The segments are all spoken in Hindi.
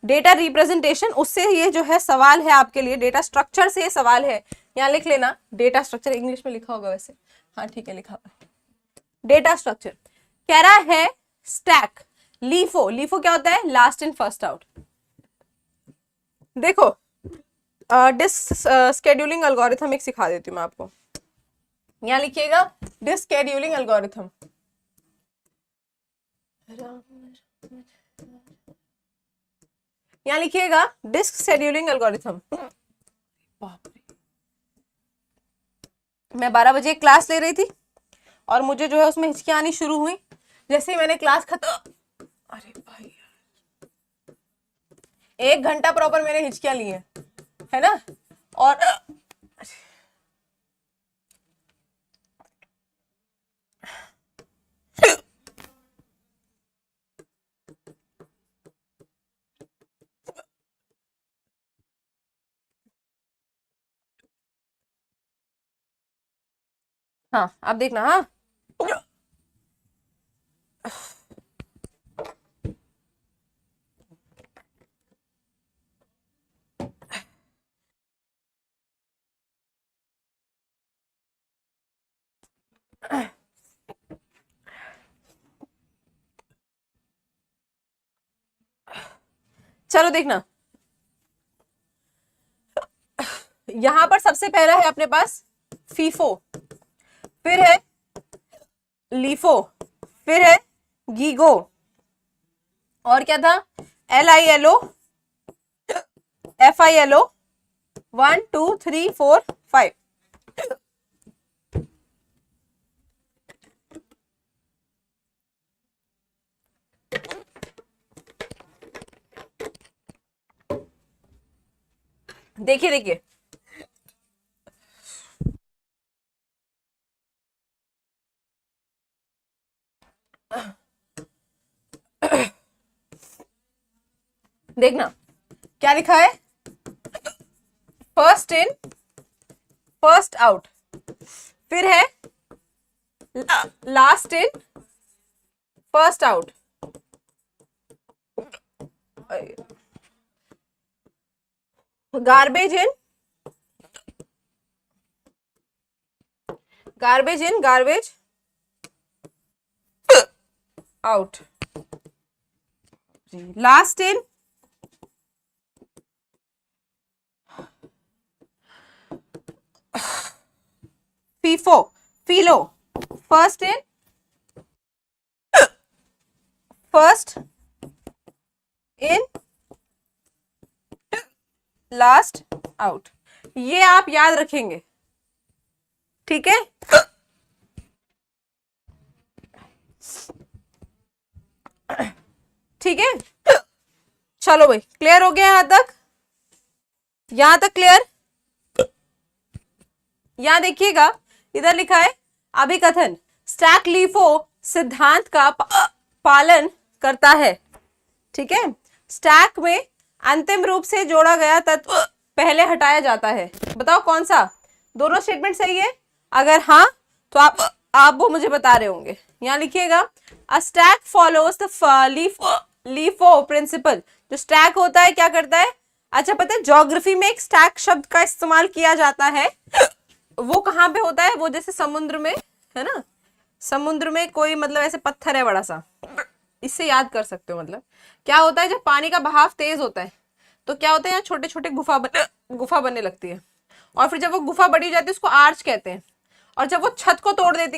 डेटा रिप्रेजेंटेशन, उससे ये जो है सवाल है आपके लिए, डेटा स्ट्रक्चर से ये सवाल है, यहाँ लिख लेना डेटा स्ट्रक्चर, इंग्लिश में लिखा होगा वैसे, हाँ ठीक है लिखा हुआ है डेटा स्ट्रक्चर। कह रहा है स्टैक लीफो, लीफो क्या होता है, लास्ट इन फर्स्ट आउट। देखो डिस्क स्केड्यूलिंग एल्गोरिथम एक सिखा देती हूँ मैं आपको, यहाँ लिखिएगा डिस्क स्केड्यूलिंग एल्गोरिथम, यहाँ लिखिएगा डिस्क शेड्यूलिंग एल्गोरिथम। मैं 12 बजे क्लास ले रही थी और मुझे जो है उसमें हिचकियां आनी शुरू हुई, जैसे ही मैंने क्लास खत्म, अरे भाई 1 घंटा प्रॉपर मैंने हिचकियां ली है ना, और हाँ आप देखना, हाँ चलो देखना, यहां पर सबसे पहला है अपने पास फीफो, फिर है लीफो, फिर है गीगो, और क्या था, LILO, FILO, 1 2 3 4 5। देखिए देखिए, देखना क्या लिखा है, फर्स्ट इन फर्स्ट आउट, फिर है last in first out, garbage in garbage out, last in FIFO FILO, first in first in last out, ये आप याद रखेंगे, ठीक है। ठीक है, चलो भाई क्लियर हो गया यहां तक क्लियर। यहां देखिएगा, इधर लिखा है अभिकथन, स्टैक लीफो सिद्धांत का पालन करता है, ठीक है। स्टैक में अंतिम रूप से जोड़ा गया तत्व पहले हटाया जाता है, बताओ कौन सा, दोनों स्टेटमेंट सही है, अगर हाँ तो आप वो मुझे बता रहे होंगे। यहां लिखिएगा a stack follows the LIFO principle, जो स्टैक होता है क्या करता है, अच्छा पता है ज्योग्राफी में एक स्टैक शब्द का इस्तेमाल किया जाता है, वो कहाँ पे होता है, वो जैसे समुद्र में है ना, समुद्र में कोई मतलब ऐसे पत्थर है बड़ा सा, इससे याद कर सकते हो, मतलब क्या होता है जब पानी का बहाव तेज होता है तो क्या होता है, यहाँ छोटे छोटे गुफा बनने लगती है, और फिर जब वो गुफा बड़ी हो जाती है उसको आर्च कहते हैं, और जब वो छत को तोड़ देती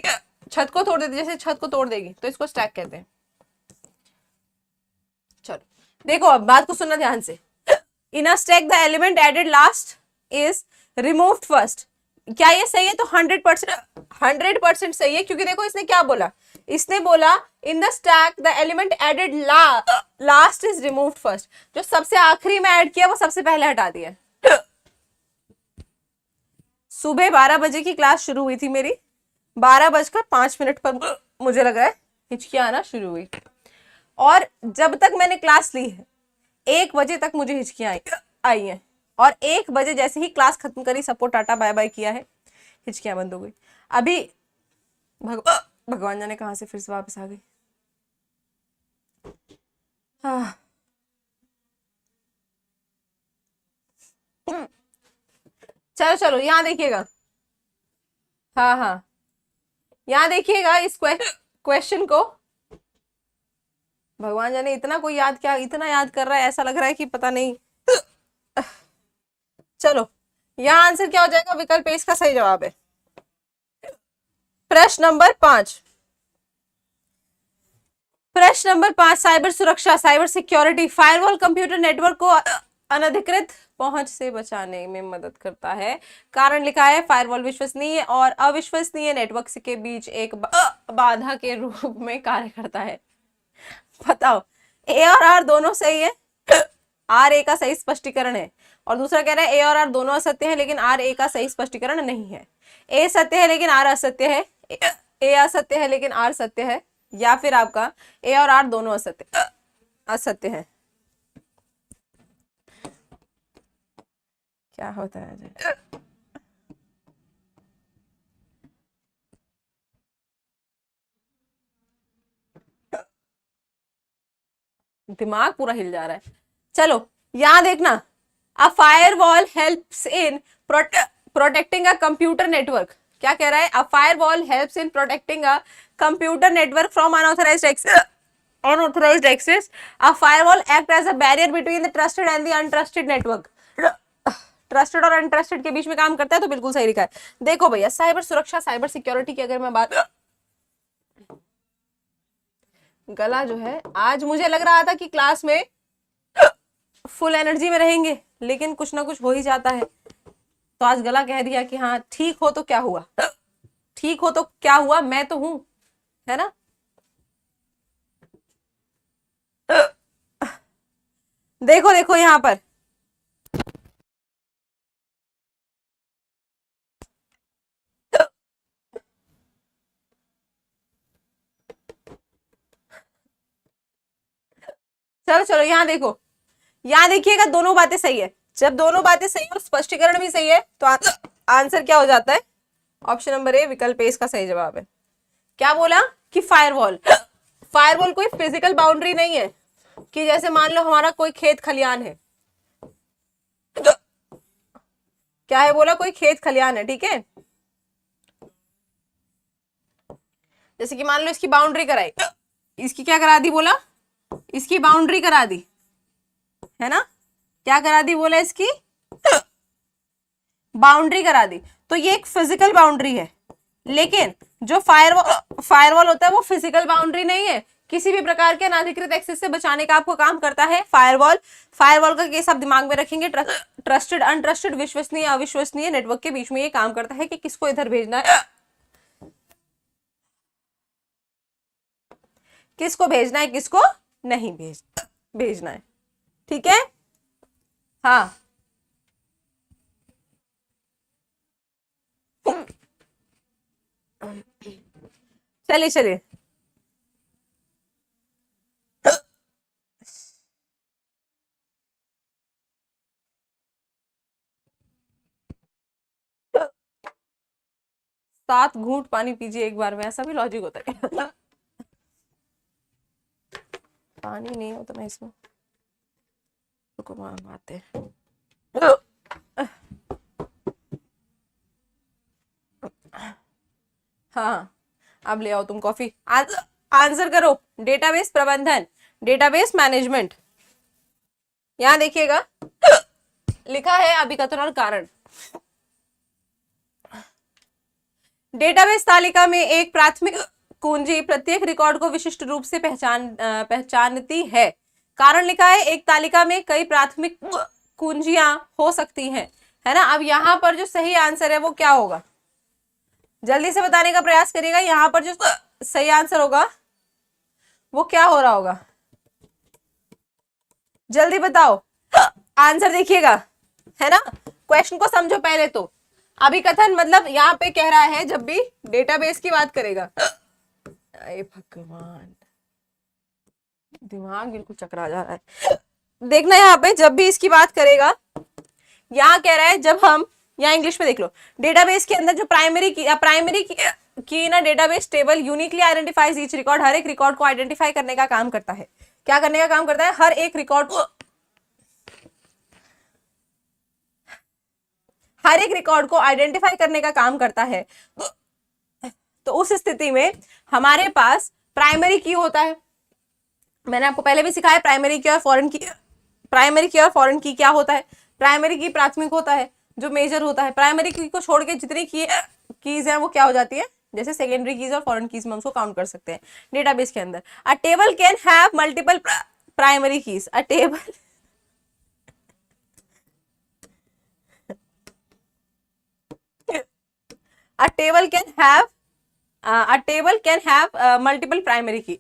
जैसे छत को तोड़ देगी तो इसको स्टैक कहते हैं। चलो देखो अब बात को सुनना ध्यान से, in a stack the element added last is removed first, क्या ये सही है, तो 100% सही है, क्योंकि देखो इसने क्या बोला, इसने बोला in the stack the element added last is removed first, जो सबसे आखिरी में ऐड किया वो सबसे पहले हटा दिया। सुबह 12 बजे की क्लास शुरू हुई थी मेरी, 12:05 पर मुझे लग रहा है हिचकियां आना शुरू हुई, और जब तक मैंने क्लास ली है 1 बजे तक मुझे हिचकियां आई हैं, और 1 बजे जैसे ही क्लास खत्म करी, सबको टाटा बाय बाय किया है, हिचकियां बंद हो गई। अभी भगवान जाने कहां से फिर से वापस आ गई। चलो चलो यहाँ देखिएगा, हाँ हाँ यहाँ देखिएगा इस क्वेश्चन को। भगवान जाने इतना कोई याद, क्या इतना याद कर रहा है, ऐसा लग रहा है कि पता नहीं। चलो यहाँ आंसर क्या हो जाएगा, विकल्प ए इसका सही जवाब है। प्रश्न नंबर 5, प्रश्न नंबर 5, साइबर सुरक्षा, cyber security. Firewall computer network को अनधिकृत पहुंच से बचाने में मदद करता है। कारण लिखा है, फायरवॉल विश्वसनीय और अविश्वसनीय नेटवर्क के बीच एक बाधा के रूप में कार्य करता है। बताओ, ए और आर दोनों सही है, आर ए का सही स्पष्टीकरण है, और दूसरा कह रहा है ए और आर दोनों असत्य है लेकिन आर ए का सही स्पष्टीकरण नहीं है। ए सत्य है लेकिन आर असत्य है, ए असत्य है लेकिन आर सत्य है, या फिर आपका ए और आर दोनों असत्य है। क्या होता है? दिमाग पूरा हिल जा रहा है। चलो यहां देखना, a firewall helps in protecting a computer network. क्या कह रहा है? A firewall helps in protecting a computer network from unauthorised access. A firewall act as a barrier between the trusted and the untrusted network. Trusted और अनट्रस्टेड के बीच में काम करता है, तो बिल्कुल सही लिखा है। देखो भैया, साइबर सुरक्षा, साइबर सिक्योरिटी की अगर मैं बात, गला जो है, आज मुझे लग रहा था कि क्लास में फुल एनर्जी में रहेंगे, लेकिन कुछ ना कुछ हो ही जाता है, तो आज गला कह दिया कि हाँ ठीक हो तो क्या हुआ, ठीक हो तो क्या हुआ, मैं तो हूं, है ना। देखो देखो यहां पर, चलो चलो यहाँ देखो, यहाँ देखिएगा, दोनों बातें सही है। जब दोनों बातें सही और स्पष्टीकरण भी सही है, तो आंसर क्या हो जाता है? ऑप्शन नंबर ए, विकल्प ए इसका सही जवाब है। क्या बोला कि फायरवॉल, फायरवॉल कोई फिजिकल बाउंड्री नहीं है कि जैसे मान लो हमारा कोई खेत खलियान है, क्या है बोला, कोई खेत खलियान है, ठीक है, जैसे कि मान लो इसकी बाउंड्री कराई, इसकी क्या करा दी बोला, इसकी बाउंड्री करा दी, है ना, क्या करा दी बोला, इसकी बाउंड्री करा दी, तो ये एक फिजिकल बाउंड्री है। लेकिन जो फायरवॉल होता है वो फिजिकल बाउंड्री नहीं है, किसी भी प्रकार के अनाधिकृत एक्सेस से बचाने का आपको काम करता है फायरवॉल। फायरवॉल का केस आप दिमाग में रखेंगे, ट्रस्टेड अनट्रस्टेड, विश्वसनीय अविश्वसनीय नेटवर्क के बीच में ये काम करता है कि किसको इधर भेजना है, किसको भेजना है, किसको नहीं भेजना है, ठीक है। हाँ चलिए चलिए, सात घूंट पानी पीजिए एक बार में, ऐसा भी लॉजिक होता है। पानी नहीं हो तो मैं इसमें रुको मांगवाते हैं। हाँ अब ले आओ तुम कॉफी। आंसर करो, डेटाबेस प्रबंधन, डेटाबेस मैनेजमेंट। यहां देखिएगा लिखा है अभिकथन और कारण। डेटाबेस तालिका में एक प्राथमिक कुंजी प्रत्येक रिकॉर्ड को विशिष्ट रूप से पहचानती है। कारण लिखा है, एक तालिका में कई प्राथमिक कुंजियां हो सकती हैं, है ना। अब यहां पर जो सही आंसर है वो क्या होगा, जल्दी से बताने का प्रयास करिएगा। यहां पर जो सही आंसर होगा वो क्या हो रहा होगा, जल्दी बताओ। आंसर देखिएगा, है ना, क्वेश्चन को समझो पहले तो। अभिकथन मतलब यहाँ पे कह रहा है जब भी डेटाबेस की बात करेगा, अरे भगवान दिमाग बिल्कुल चकरा जा रहा है। देखना यहाँ पे जब भी इसकी बात करेगा, यहाँ कह रहा है जब हम, यहाँ इंग्लिश में देख लो, डेटाबेस के अंदर जो प्राइमरी की ना database table uniquely identifies each record, हर एक रिकॉर्ड को आइडेंटिफाई करने का काम करता है। क्या करने का काम करता है? हर एक रिकॉर्ड को हर एक रिकॉर्ड को आइडेंटिफाई करने का काम करता है, तो उस स्थिति में हमारे पास प्राइमरी की होता है। मैंने आपको पहले भी सिखाया प्राइमरी की और फॉरेन की। प्राइमरी की और फॉरेन की क्या होता है? प्राइमरी की प्राथमिक होता है जो मेजर होता है। प्राइमरी की को छोड़ के जितनी कीज है वो क्या हो जाती है? जैसे सेकेंडरी कीज और फॉरेन कीज में हम उसको काउंट कर सकते हैं डेटाबेस के अंदर। अ table can have multiple primary keys. A table can have multiple primary की।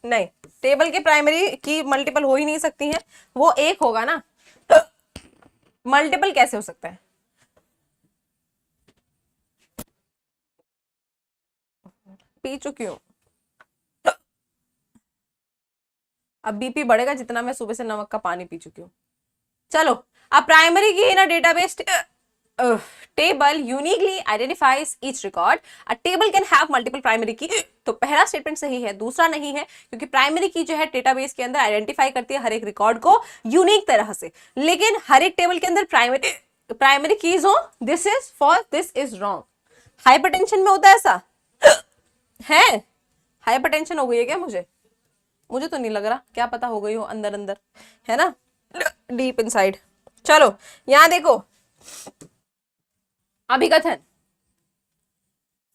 नहीं, टेबल के प्राइमरी की मल्टीपल हो ही नहीं सकती हैं, वो एक होगा ना, मल्टीपल कैसे हो सकता है? पी चुकी हूं, अब बीपी बढ़ेगा जितना मैं सुबह से नमक का पानी पी चुकी हूँ। चलो, अब प्राइमरी की ना database table uniquely identifies each record. A table can have multiple primary की। तो पहला स्टेटमेंट सही है, दूसरा नहीं है, क्योंकि प्राइमरी की जो है डेटाबेस के अंदर आइडेंटिफाई करती है हर एक रिकॉर्ड को यूनिक तरह से, लेकिन हर एक टेबल के अंदर प्राइमरी कीज हो, this is false, this is wrong. Hypertension में होता है ऐसा है? हाइपरटेंशन हो गई है क्या? मुझे तो नहीं लग रहा, क्या पता हो गई हो अंदर अंदर, है ना, डीप इनसाइड। चलो यहां देखो, अभिकथन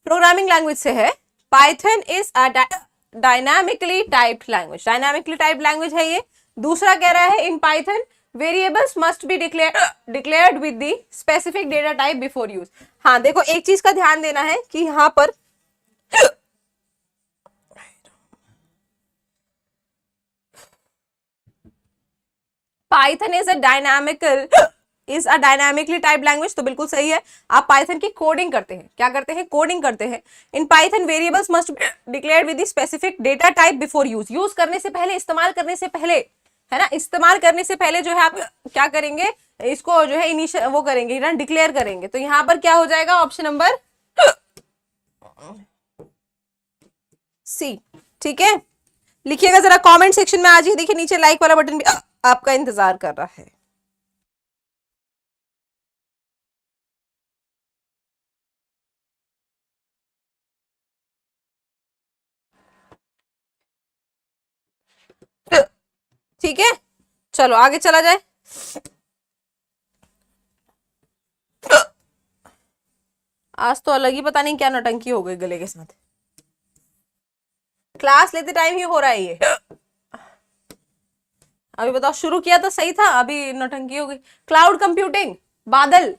प्रोग्रामिंग लैंग्वेज से है। Python is a dynamically typed language. Dynamically typed language है ये। दूसरा कह रहा है in Python variables must be declared with the specific data type before use. हाँ देखो, एक चीज का ध्यान देना है कि यहां पर Python is a dynamically type language, तो बिल्कुल सही है। आप पाइथन की कोडिंग करते हैं, क्या करते हैं? कोडिंग करते हैं। In Python variables must declared with the specific data type before use. Use करने से पहले, इस्तेमाल करने से पहले, है ना, इस्तेमाल करने से पहले जो है आप क्या करेंगे? इसको जो है इनिशियल वो करेंगे ना, डिक्लेयर करेंगे। तो यहां पर क्या हो जाएगा? Option number C. ठीक है, लिखिएगा जरा कमेंट सेक्शन में। आज ही देखिए नीचे लाइक वाला बटन भी आपका इंतजार कर रहा है। ठीक है, चलो आगे चला जाए। आज तो अलग ही पता नहीं क्या नौटंकी हो गई गले के साथ। क्लास लेते टाइम ही हो रहा है ये। अभी बताओ, शुरू किया तो सही था, अभी नौटंकी हो गई। क्लाउड कंप्यूटिंग, बादल,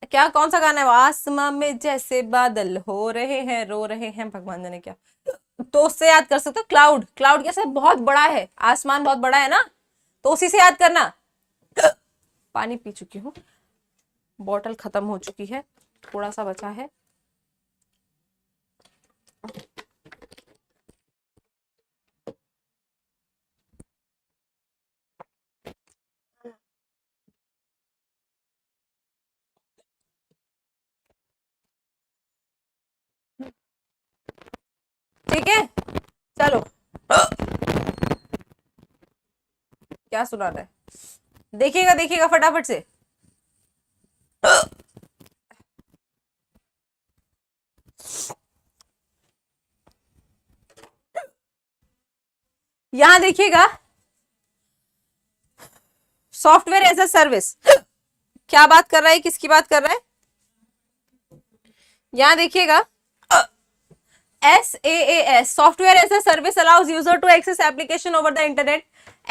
क्या कौन सा गाना है? आसमां में जैसे बादल हो रहे हैं, रो रहे हैं, भगवान जाने क्या। तो उससे याद कर सकते हो क्लाउड। क्लाउड कैसे? बहुत बड़ा है, आसमान बहुत बड़ा है ना, तो उसी से याद करना। पानी पी चुकी हूँ, बॉटल खत्म हो चुकी है, थोड़ा सा बचा है। ठीक है, चलो क्या सुनाना है? देखिएगा देखिएगा फटाफट से। यहां देखिएगा, सॉफ्टवेयर एज अ सर्विस, क्या बात कर रहा है? किसकी बात कर रहा है? यहां देखिएगा, SaaS, software as a service allows user to access application over the internet.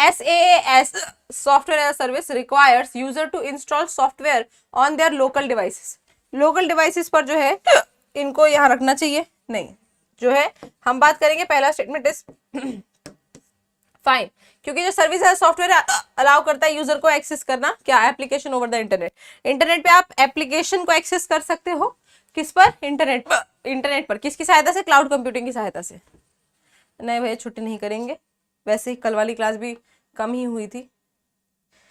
SaaS, software as a service, requires user to install software on their local devices. Local devices पर जो है इनको यहाँ रखना चाहिए नहीं, जो है हम बात करेंगे पहला स्टेटमेंट इज फाइन, क्योंकि जो सर्विस है सॉफ्टवेयर अलाउ करता है यूजर को एक्सेस करना, क्या? Application over the internet. Internet पे आप एप्लीकेशन को एक्सेस कर सकते हो, किस पर? इंटरनेट पर। इंटरनेट पर किसकी सहायता से? क्लाउड कंप्यूटिंग की सहायता से। नहीं भैया छुट्टी नहीं करेंगे, वैसे ही कल वाली क्लास भी कम ही हुई थी,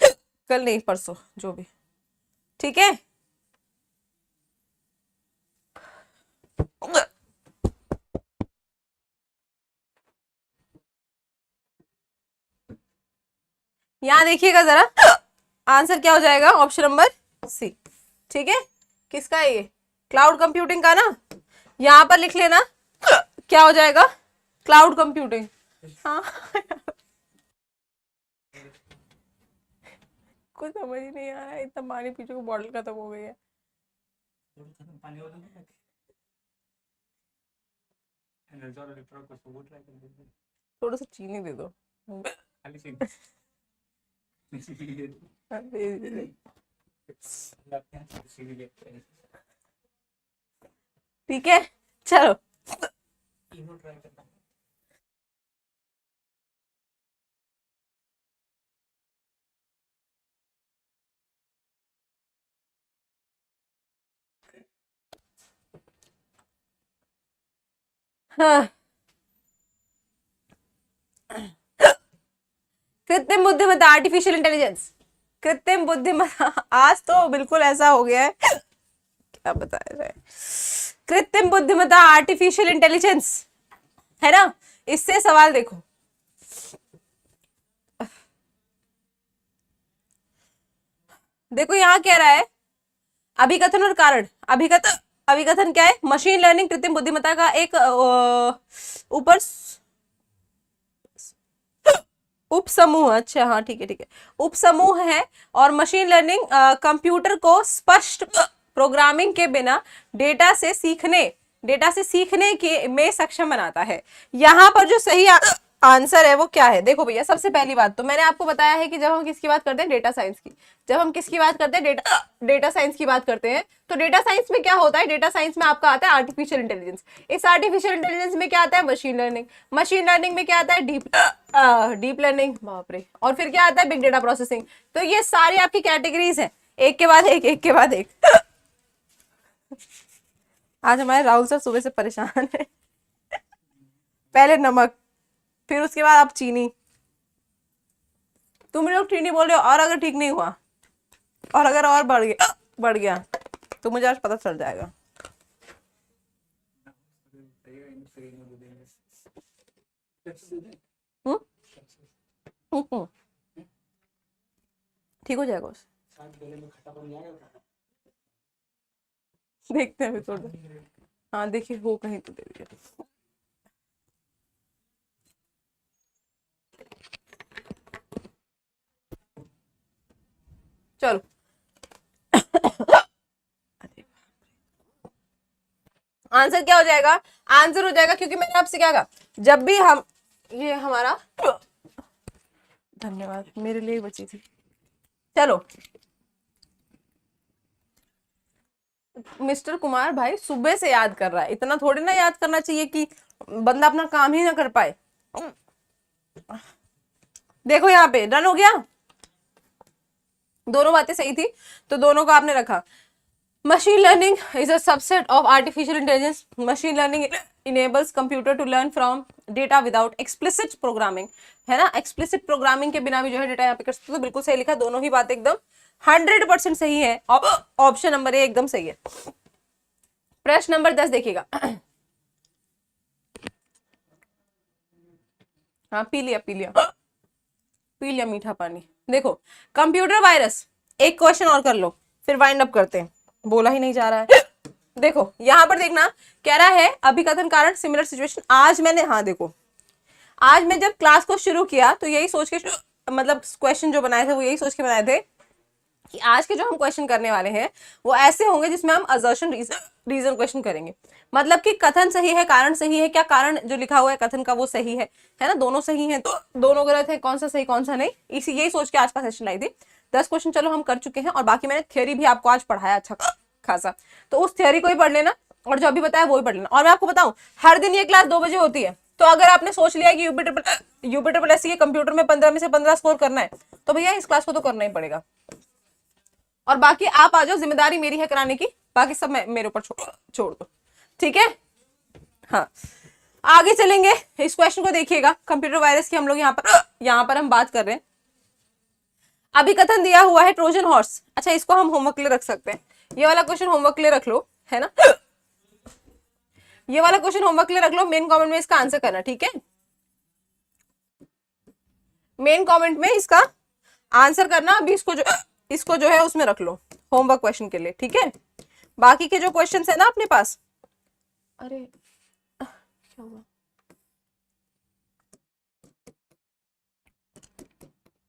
कल नहीं परसों जो भी। ठीक है, यहां देखिएगा जरा, आंसर क्या हो जाएगा? Option number C. ठीक है, किसका है ये? क्लाउड कंप्यूटिंग का ना, यहां पर लिख लेना क्या हो जाएगा, क्लाउड कंप्यूटिंग। हाँ कुछ समझ ही नहीं आ रहा है, इतना पानी पीछे को बॉटल खत्म हो गई है। थोड़ा सा चीनी दे दो। ठीक है, चलो। हाँ, कृत्रिम बुद्धिमत्ता, आर्टिफिशियल इंटेलिजेंस, कृत्रिम बुद्धिमत्ता। आज तो बिल्कुल ऐसा हो गया है, क्या बताया जाए। कृत्रिम बुद्धिमत्ता, आर्टिफिशियल इंटेलिजेंस, है ना। इससे सवाल देखो, देखो यहाँ कह रहा है अभिकथन और कारण। अभिकथन क्या है? मशीन लर्निंग कृत्रिम बुद्धिमत्ता का एक ऊपर उपसमूह। अच्छा हाँ, ठीक है ठीक है, उपसमूह है। और मशीन लर्निंग कंप्यूटर को स्पष्ट प्रोग्रामिंग के बिना डेटा से सीखने के में सक्षम बनाता है। यहाँ पर जो सही आंसर है वो क्या है? देखो भैया, सबसे पहली बात तो मैंने आपको बताया है कि जब हम किसकी बात करते हैं, डेटा साइंस की, जब हम किसकी बात करते हैं, डेटा साइंस की बात करते हैं, तो डेटा साइंस में क्या होता है? डेटा साइंस में आपका आता है आर्टिफिशियल इंटेलिजेंस। इस आर्टिफिशियल इंटेलिजेंस में क्या आता है? Machine learning. मशीन लर्निंग में क्या आता है? डीप लर्निंग, बाप रे। और फिर क्या आता है? Big data processing. तो ये सारी आपकी कैटेगरीज है, एक के बाद एक, एक के बाद एक। आज हमारे राहुल सर सुबह से परेशान है। पहले नमक, फिर उसके बाद आप चीनी। तुम लोग ठीक नहीं बोल रहे हो, और अगर ठीक नहीं हुआ और अगर और बढ़ गया तो मुझे आज पता चल जाएगा। ठीक हो जाएगा उस, देखते हैं अभी थोड़ा। हाँ देखिए, हो कहीं तो दे दीजिए। चलो आंसर क्या हो जाएगा? आंसर हो जाएगा, क्योंकि मैंने आपसे क्या कहा, जब भी हम, ये हमारा, धन्यवाद, मेरे लिए बची थी। चलो मिस्टर कुमार भाई सुबह से याद कर रहा है, इतना थोड़ी ना याद करना चाहिए कि बंदा अपना काम ही ना कर पाए। देखो यहाँ पे डन हो गया, दोनों बातें सही थी तो दोनों को आपने रखा। Machine learning is a subset of artificial intelligence. Machine learning enables computer to learn from data without explicit programming, है ना। एक्सप्लिसिट प्रोग्रामिंग के बिना भी जो है डेटा यहाँ पे कर सकते हो। तो बिल्कुल सही लिखा, दोनों ही बातें एकदम 100% सही है। ऑप्शन नंबर ए एकदम सही है। प्रश्न नंबर 10 देखिएगा। हाँ पी लिया मीठा पानी। देखो कंप्यूटर वायरस, एक क्वेश्चन और कर लो फिर वाइंड अप करते हैं, बोला ही नहीं जा रहा है। देखो यहां पर देखना, कह रहा है अभिकथन कारण सिमिलर सिचुएशन। आज मैंने, हाँ देखो, आज मैं जब क्लास को शुरू किया तो यही सोच के, मतलब क्वेश्चन जो बनाए थे वो यही सोच के बनाए थे कि आज के जो हम क्वेश्चन करने वाले हैं वो ऐसे होंगे जिसमें हम असर्शन रीजन क्वेश्चन करेंगे। मतलब कि कथन सही है, कारण सही है, क्या कारण जो लिखा हुआ है कथन का वो सही है ना, दोनों सही है तो दोनों गलत है, कौन सा सही कौन सा नहीं, इसी यही सोच के आज का सेशन लाई थी। 10 क्वेश्चन चलो हम कर चुके हैं, और बाकी मैंने थ्योरी भी आपको आज पढ़ाया अच्छा खासा, तो उस थ्योरी को ही पढ़ लेना और जो अभी बताया वो ही पढ़ लेना। और मैं आपको बताऊं, हर दिन ये क्लास 2 बजे होती है, तो अगर आपने सोच लिया कि यूपी ट्रिपल एससी के कंप्यूटर में 15 में से 15 स्कोर करना है, तो भैया इस क्लास को तो करना ही पड़ेगा। और बाकी आप आ जाओ, जिम्मेदारी मेरी है कराने की, बाकी सब मेरे ऊपर छोड़ दो, ठीक है। हाँ आगे चलेंगे, इस क्वेश्चन को देखिएगा। कंप्यूटर वायरस की हम लोग यहाँ पर हम बात कर रहे हैं। अभिकथन दिया हुआ है ट्रोजन हॉर्स। अच्छा इसको हम होमवर्क के लिए रख सकते हैं, ये वाला क्वेश्चन होमवर्क के लिए रख लो, है ना। ये वाला क्वेश्चन होमवर्क के लिए रख लो, मेन कमेंट में इसका आंसर करना, ठीक है। मेन कमेंट में इसका आंसर करना, अभी इसको जो है उसमें रख लो। होमवर्क क्वेश्चन के लिए, ठीक है। बाकी के जो क्वेश्चन है ना अपने पास, अरे क्या हुआ,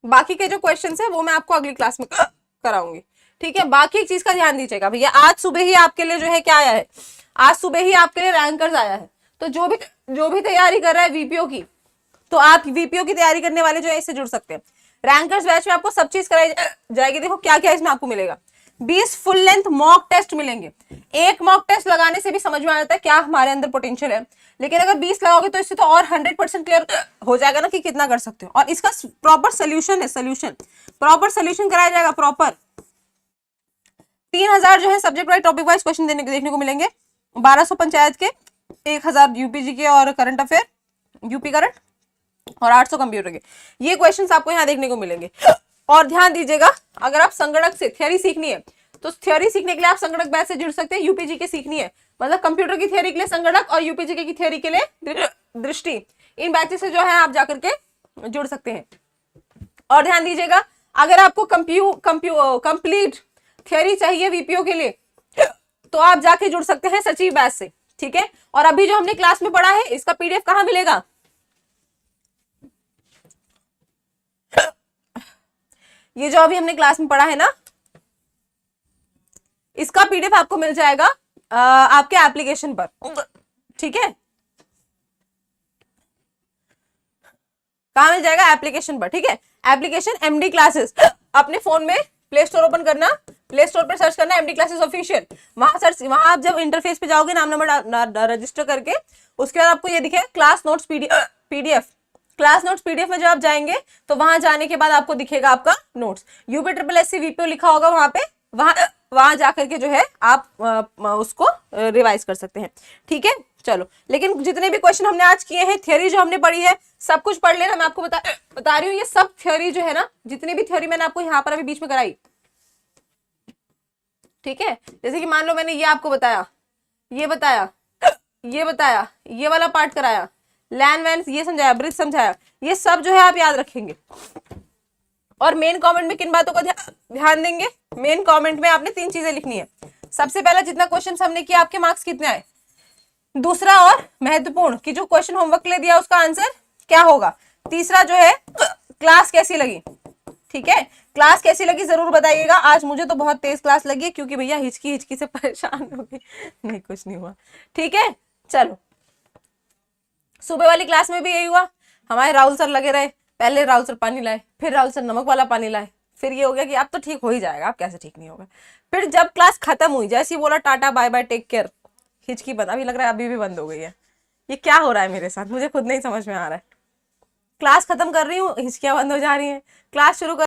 बाकी के जो क्वेश्चंस है वो मैं आपको अगली क्लास में कराऊंगी, ठीक है। बाकी एक चीज का ध्यान दीजिएगा भैया, आज सुबह ही आपके लिए जो है क्या आया है, आज सुबह ही आपके लिए रैंकर्स आया है। तो जो भी तैयारी कर रहा है वीपीओ की, तो आप वीपीओ की तैयारी करने वाले जो है इससे जुड़ सकते हैं। रैंकर्स बैच में आपको सब चीज कराई जाएगी। देखो क्या क्या इसमें आपको मिलेगा, 20 फुल लेंथ मॉक टेस्ट मिलेंगे। एक मॉक टेस्ट लगाने से भी समझ में आ जाता है क्या हमारे अंदर पोटेंशियल है, लेकिन अगर 20 लगाओगे तो इससे तो और 100% क्लियर हो जाएगा ना कि कितना कर सकते हो। और इसका प्रॉपर सोल्यूशन है, प्रॉपर सोल्यूशन कराया जाएगा प्रॉपर। 3000 जो है subject wise topic wise question देखने को मिलेंगे, 1200 पंचायत के, 1000 यूपीजी के और करंट अफेयर यूपी करंट, और 800 कंप्यूटर के। ये क्वेश्चंस आपको यहाँ देखने को मिलेंगे। और ध्यान दीजिएगा, अगर आप संगणक से थ्योरी सीखनी है तो थ्योरी सीखने के लिए आप संगणक बैच से जुड़ सकते हैं। यूपीजी के सीखनी है, मतलब कंप्यूटर की थ्योरी के लिए संगणक और यूपीजी की थ्योरी के लिए दृष्टि, इन बैचेस से जो है आप जाकर के जुड़ सकते हैं। और ध्यान दीजिएगा, अगर आपको कंप्लीट थ्योरी चाहिए वीपीओ के लिए तो आप जाके जुड़ सकते हैं सचिव बैच से, ठीक है। और अभी जो हमने क्लास में पढ़ा है इसका पीडीएफ कहाँ मिलेगा, ये जो अभी हमने क्लास में पढ़ा है ना, इसका पीडीएफ आपको मिल जाएगा आपके एप्लीकेशन पर, ठीक है। कहाँ मिल जाएगा, एप्लीकेशन पर, ठीक है। एप्लीकेशन एमडी क्लासेस, अपने फोन में प्ले स्टोर ओपन करना, प्ले स्टोर पर सर्च करना एमडी क्लासेस ऑफिशियल, वहां आप जब इंटरफेस पे जाओगे नाम नंबर रजिस्टर करके, उसके बाद आपको ये दिखेगा class notes PDF. Class notes PDF में जब आप जाएंगे तो वहां जाने के बाद आपको दिखेगा आपका notes, UP triple S C VPO लिखा होगा वहां पे, वहां जाकर के जो है आप उसको रिवाइज कर सकते हैं, ठीक है। चलो, लेकिन जितने भी क्वेश्चन हमने आज किए हैं, थ्योरी जो हमने पढ़ी है सब कुछ पढ़ लेना। मैं आपको बता रही हूँ, ये सब थ्योरी जो है ना, जितनी भी थ्योरी मैंने आपको यहाँ पर अभी बीच में कराई, ठीक है। जैसे कि मान लो मैंने ये आपको बताया, ये बताया, ये बताया, ये वाला पार्ट कराया, लैंड वैन ये समझाया, ब्रिज समझाया, ये सब जो है आप याद रखेंगे। और मेन कमेंट में किन बातों का ध्यान देंगे, मेन कमेंट में आपने 3 चीजें लिखनी है। सबसे पहला, जितना क्वेश्चन हमने किया आपके मार्क्स कितने आए। दूसरा और महत्वपूर्ण, कि जो क्वेश्चन होमवर्क के लिए दिया उसका आंसर क्या होगा। तीसरा जो है, क्लास कैसी लगी, ठीक है। क्लास कैसी लगी जरूर बताइएगा। आज मुझे तो बहुत तेज क्लास लगी क्योंकि भैया हिचकी से परेशान हो गई, नहीं कुछ नहीं हुआ, ठीक है। चलो, सुबह वाली क्लास में भी यही हुआ, हमारे राहुल सर लगे रहे, पहले राहुल सर पानी लाए, फिर राहुल सर नमक वाला पानी लाए, फिर ये हो गया कि अब तो ठीक हो ही जाएगा, अब कैसे ठीक नहीं होगा। फिर जब क्लास खत्म हुई, जैसे ही बोला tata bye bye take care, हिचकी बंद, अभी लग रहा है अभी भी बंद हो गई है। ये क्या हो रहा है मेरे साथ, मुझे खुद नहीं समझ में आ रहा है। क्लास खत्म कर रही हूँ, हिचकियां बंद हो जा रही हैं, क्लास शुरू कर